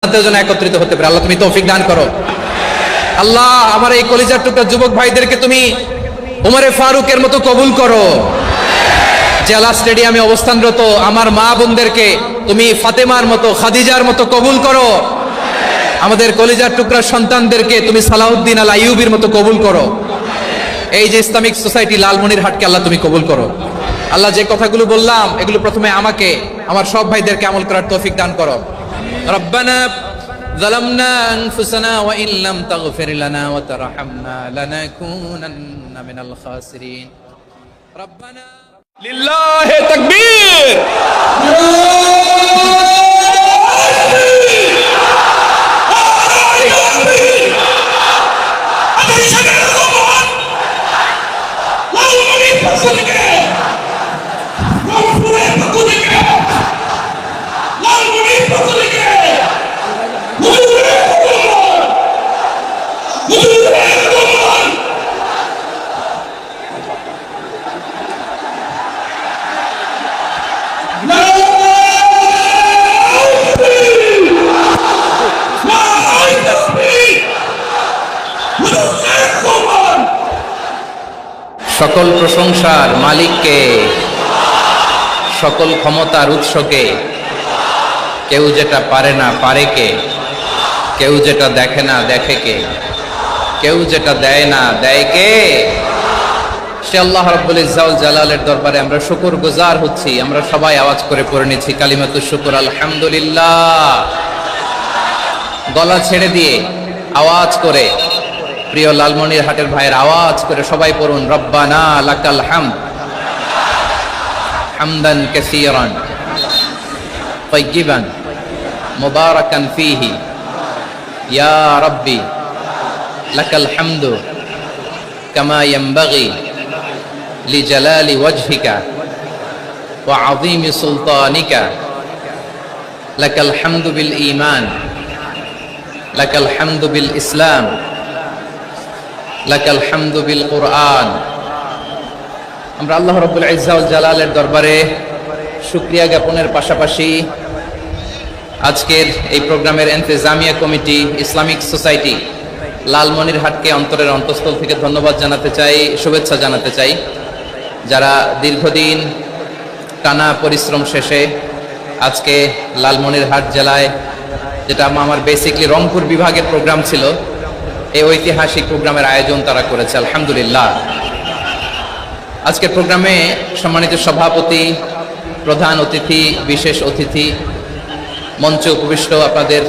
জান্নাতেও যেন একত্রিত হতে পারে। আল্লাহ তুমি তৌফিক দান করো। আল্লাহ আমার এই কলিজার টুকরা যুবক ভাইদেরকে তুমি উমরে ফারুকের মতো কবুল করো। জেলা স্টেডিয়ামে অবস্থানরত আমার মা বোনদেরকে তুমি ফাতেমার মতো, খাদিজার মতো কবুল করো। আমাদের কলিজার টুকরা সন্তানদেরকে তুমি সালাউদ্দিন আল আইয়ুবীর মতো কবুল করো। এই যে ইসলামিক সোসাইটি লালমনিরহাটকে আল্লাহ তুমি কবুল করো। আল্লাহ যে কথাগুলো বললাম এগুলো প্রথমে আমাকে, আমার সব ভাইদেরকে আমল করার তৌফিক দান করো। রব্বানা যালামনা আনফুসানা ওয়া ইন লাম তাগফির লানা ওয়া তারহামনা লানাকুনান্না মিনাল খাসিরিন। রব্বানা লিল্লাহি তাকবীর। সকল প্রশংসার মালিককে, সকল ক্ষমতার উৎসকে। কেউ যেটা পারে না পারে কে, কেউ যেটা দেখে না দেখে কে, কেউ যেটা দেয় না দেয় কে। সে আল্লাহ রাব্বুল ইজ্জত ওয়াল জালালের দরবারে আমরা শুকরগুজার হচ্ছি। আমরা সবাই আওয়াজ করে পড়ে নিচ্ছি কালিমাতুশ শুকর, আলহামদুলিল্লাহ। গলা ছেড়ে দিয়ে আওয়াজ করে, প্রিয় লালমনিরহাটের ভাইয়ের আওয়াজ করে সবাই পড়ুন, রব্বানা লাকাল হামদ হামদান কাসীরান তাইয়িবান মুবারাকান ফীহি ইয়া রাব্বি লাকাল হামদু কামা ইয়ানবাগি লিজালালি ওয়াজহিকা ওয়া আযীমি সুলতানিকা লাকাল হামদু বিল ঈমান লাকাল হামদু বিল ইসলাম লাকাল হামদু বিল কুরআন। আমরা আল্লাহ রাব্বুল ইজ্জত ওয়াল জালালের দরবারে শুকরিয়া জ্ঞাপনের পাশাপাশি আজকের এই প্রোগ্রামের ইন্তেজামিয়া কমিটি, ইসলামিক সোসাইটি লালমনিরহাটকে অন্তরের অন্তঃস্থল থেকে ধন্যবাদ জানাতে চাই, শুভেচ্ছা জানাতে চাই। যারা দীর্ঘদিন টানা পরিশ্রম শেষে আজকে লালমনিরহাট জেলায়, যেটা আমার বেসিকলি রংপুর বিভাগের প্রোগ্রাম ছিল, এই ঐতিহাসিক প্রোগ্রামের আয়োজন তারা করেছে, আলহামদুলিল্লাহ। আজকের প্রোগ্রামে সম্মানিত সভাপতি, প্রধান অতিথি, বিশেষ অতিথি, মঞ্চে উপবিষ্ট আপনাদের